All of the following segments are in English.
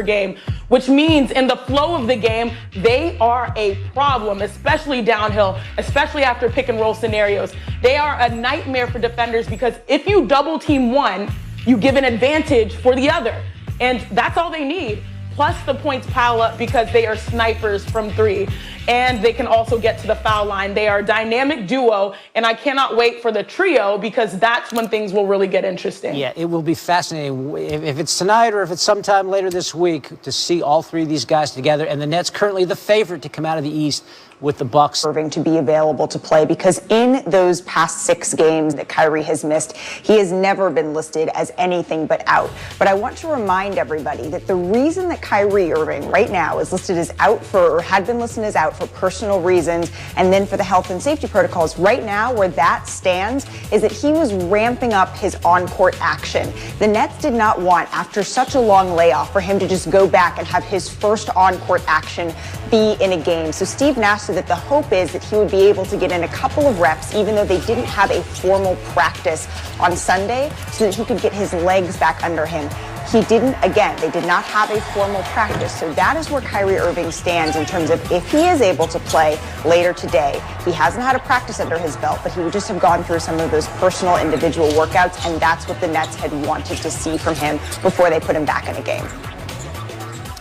game, which means in the flow of the game, they are a problem, especially downhill, especially after pick and roll scenarios. They are a nightmare for defenders because if you double team one, you give an advantage for the other. And that's all they need. Plus the points pile up because they are snipers from three. And they can also get to the foul line. They are a dynamic duo, and I cannot wait for the trio because that's when things will really get interesting. Yeah, it will be fascinating if it's tonight or if it's sometime later this week to see all three of these guys together. And the Nets currently the favorite to come out of the East with the Bucks. Irving to be available to play because in those past 6 games that Kyrie has missed, he has never been listed as anything but out. But I want to remind everybody that the reason that Kyrie Irving right now is listed as out for, or had been listed as out for personal reasons, and then for the health and safety protocols, right now where that stands is that he was ramping up his on-court action. The Nets did not want, after such a long layoff, for him to just go back and have his first on-court action be in a game. So Steve Nash said that the hope is that he would be able to get in a couple of reps, even though they didn't have a formal practice on Sunday, so that he could get his legs back under him. He didn't, again, they did not have a formal practice. So that is where Kyrie Irving stands in terms of if he is able to play later today. He hasn't had a practice under his belt, but he would just have gone through some of those personal individual workouts, and that's what the Nets had wanted to see from him before they put him back in a game.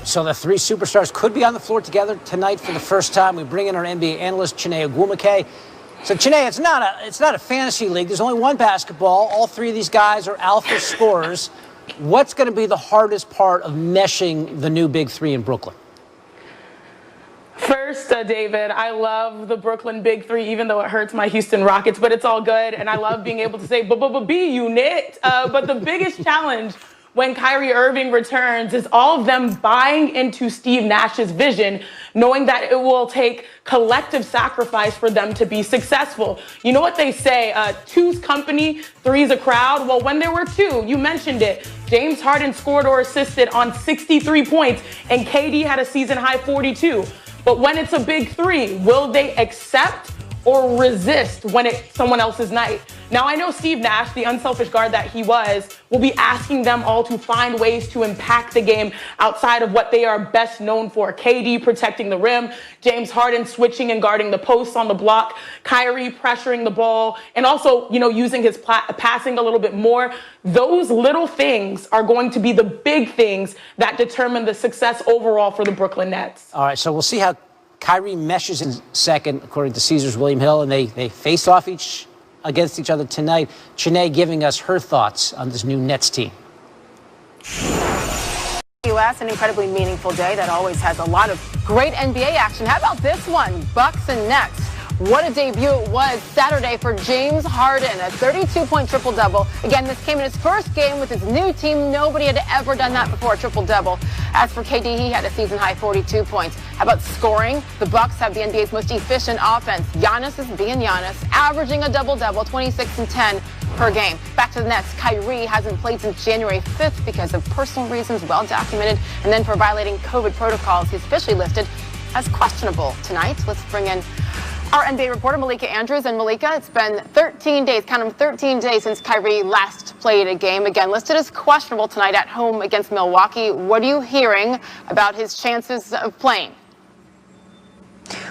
So the three superstars could be on the floor together tonight for the first time. We bring in our NBA analyst, Chiney. So, Chiney, it's not a fantasy league. There's only one basketball. All three of these guys are alpha scorers. What's going to be the hardest part of meshing the new big three in Brooklyn? First, David, I love the Brooklyn Big Three, even though it hurts my Houston Rockets, but it's all good. And I love being able to say, B unit. But the biggest challenge when Kyrie Irving returns is all of them buying into Steve Nash's vision, knowing that it will take collective sacrifice for them to be successful. You know what they say, two's company, three's a crowd. Well, when there were two, you mentioned it, James Harden scored or assisted on 63 points, and KD had a season-high 42. But when it's a big three, will they accept or resist when it's someone else's night? Now, I know Steve Nash, the unselfish guard that he was, will be asking them all to find ways to impact the game outside of what they are best known for. KD protecting the rim, James Harden switching and guarding the posts on the block, Kyrie pressuring the ball, and also, using his passing a little bit more. Those little things are going to be the big things that determine the success overall for the Brooklyn Nets. All right, so we'll see how Kyrie meshes in second, according to Caesars William Hill, and they face off against each other tonight. Chiney giving us her thoughts on this new Nets team. U.S., an incredibly meaningful day that always has a lot of great NBA action. How about this one? Bucks and Nets. What a debut it was Saturday for James Harden, a 32-point triple-double. Again, this came in his first game with his new team. Nobody had ever done that before, a triple-double. As for KD, he had a season-high 42 points. How about scoring? The Bucks have the NBA's most efficient offense. Giannis is being Giannis, averaging a double-double, 26 and 10 per game. Back to the Nets. Kyrie hasn't played since January 5th because of personal reasons, well documented, and then for violating COVID protocols. He's officially listed as questionable tonight. Let's bring in our NBA reporter, Malika Andrews. And Malika, it's been 13 days, count them, 13 days since Kyrie last played a game. Again, listed as questionable tonight at home against Milwaukee. What are you hearing about his chances of playing?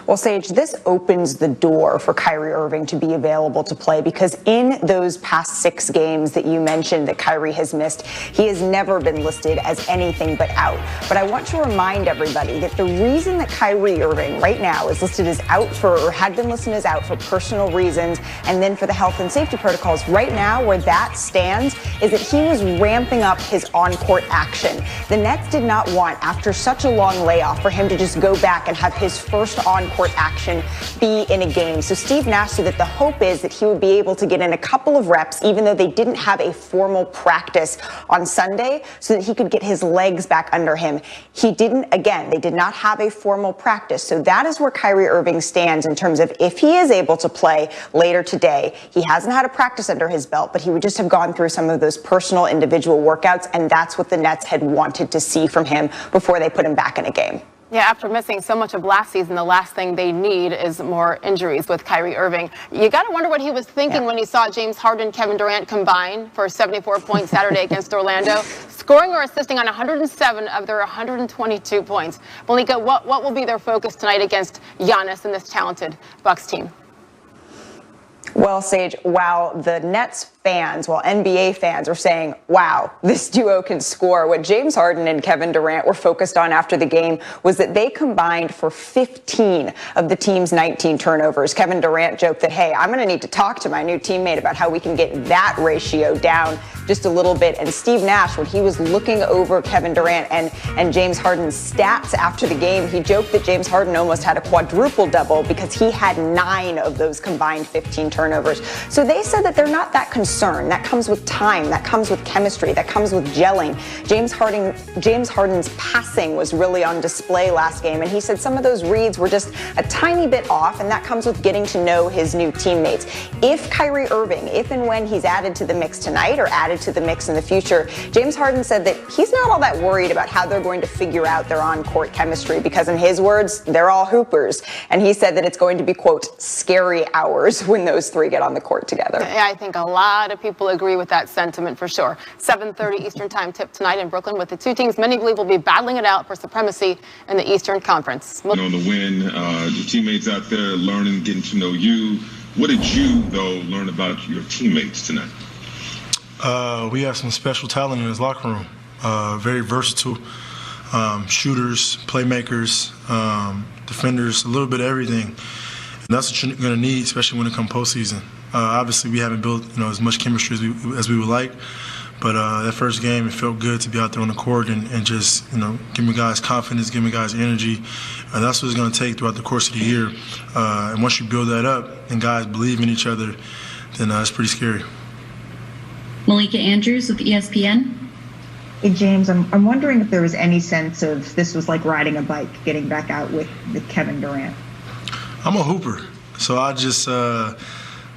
Well, Sage, this opens the door for Kyrie Irving to be available to play because in those past 6 games that you mentioned that Kyrie has missed, he has never been listed as anything but out. But I want to remind everybody that the reason that Kyrie Irving right now is listed as out for, or had been listed as out for personal reasons, and then for the health and safety protocols, right now where that stands is that he was ramping up his on-court action. The Nets did not want, after such a long layoff, for him to just go back and have his first on-court action be in a game. So Steve Nash said that the hope is that he would be able to get in a couple of reps, even though they didn't have a formal practice on Sunday, so that he could get his legs back under him. He didn't, again, they did not have a formal practice. So that is where Kyrie Irving stands in terms of if he is able to play later today. He hasn't had a practice under his belt, but he would just have gone through some of those personal individual workouts, and that's what the Nets had wanted to see from him before they put him back in a game. Yeah, after missing so much of last season, the last thing they need is more injuries with Kyrie Irving. You got to wonder what he was thinking when he saw James Harden, Kevin Durant combine for a 74-point Saturday against Orlando, scoring or assisting on 107 of their 122 points. Malika, what will be their focus tonight against Giannis and this talented Bucks team? Well, Sage, while the Nets fans, while NBA fans are saying, wow, this duo can score, what James Harden and Kevin Durant were focused on after the game was that they combined for 15 of the team's 19 turnovers. Kevin Durant joked that, hey, I'm going to need to talk to my new teammate about how we can get that ratio down just a little bit. And Steve Nash, when he was looking over Kevin Durant and James Harden's stats after the game, he joked that James Harden almost had a quadruple double because he had 9 of those combined 15 turnovers. So they said that they're not that concerned. That comes with time. That comes with chemistry. That comes with gelling. James Harden's passing was really on display last game, and he said some of those reads were just a tiny bit off, and that comes with getting to know his new teammates. If Kyrie Irving, if and when he's added to the mix tonight or added to the mix in the future, James Harden said that he's not all that worried about how they're going to figure out their on-court chemistry because, in his words, they're all hoopers. And he said that it's going to be, quote, scary hours when those three get on the court together. Yeah, I think a lot of people agree with that sentiment for sure. 7:30 Eastern Time tip tonight in Brooklyn with the two teams many believe will be battling it out for supremacy in the Eastern Conference. You know, the win, your teammates out there learning, getting to know you. What did you, though, learn about your teammates tonight? We have some special talent in this locker room. Very versatile shooters, playmakers, defenders, a little bit of everything. And that's what you're going to need, especially when it comes postseason. Obviously, we haven't built as much chemistry as we would like, but that first game, it felt good to be out there on the court and just giving guys confidence, giving guys energy. That's what it's going to take throughout the course of the year. And once you build that up and guys believe in each other, then it's pretty scary. Malika Andrews with ESPN. Hey, James, I'm wondering if there was any sense of this was like riding a bike, getting back out with Kevin Durant. I'm a hooper, so I just, like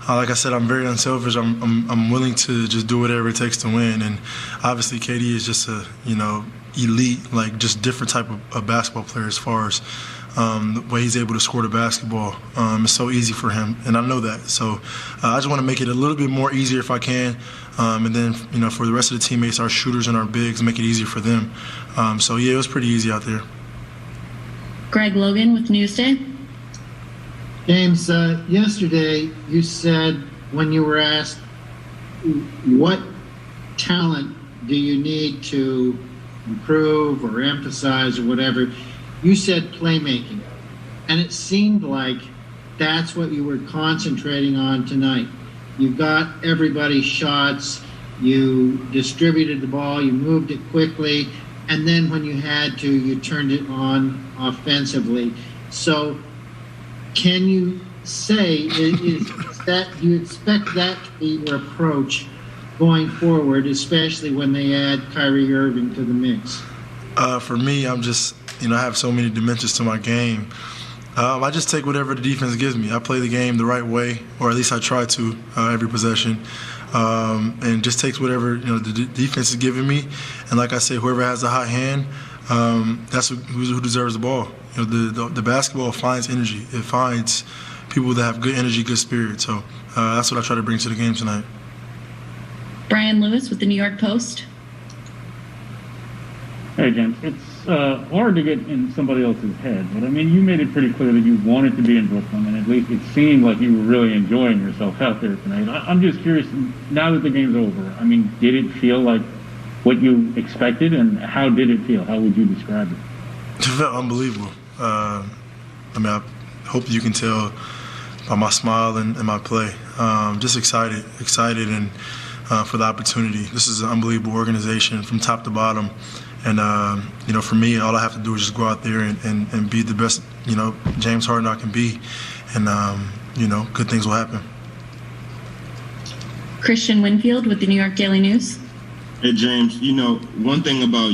I said, I'm very unselfish. I'm willing to just do whatever it takes to win, and obviously KD is just a elite, like just different type of basketball player as far as the way he's able to score the basketball. It's so easy for him, and I know that. So I just want to make it a little bit more easier if I can, and then for the rest of the teammates, our shooters and our bigs, make it easier for them. So yeah, it was pretty easy out there. Greg Logan with Newsday. James, yesterday you said when you were asked what talent do you need to improve or emphasize or whatever, you said playmaking. And it seemed like that's what you were concentrating on tonight. You got everybody's shots, you distributed the ball, you moved it quickly, and then when you had to, you turned it on offensively. So can you say, is that you expect that to be your approach going forward, especially when they add Kyrie Irving to the mix? For me, I'm just, I have so many dimensions to my game. I just take whatever the defense gives me. I play the game the right way, or at least I try to every possession, and just takes whatever the defense is giving me. And like I say, whoever has the hot hand, that's who deserves the ball. The basketball finds energy. It finds people that have good energy, good spirit. So that's what I try to bring to the game tonight. Brian Lewis with the New York Post. Hey, James. It's hard to get in somebody else's head, but I mean, you made it pretty clear that you wanted to be in Brooklyn, and at least it seemed like you were really enjoying yourself out there tonight. I'm just curious, now that the game's over, I mean, did it feel like what you expected, and how did it feel? How would you describe it? It felt unbelievable. I mean, I hope you can tell by my smile and my play. Just excited and for the opportunity. This is an unbelievable organization from top to bottom. And, for me, all I have to do is just go out there and be the best, James Harden I can be. And, good things will happen. Christian Winfield with the New York Daily News. Hey, James, one thing about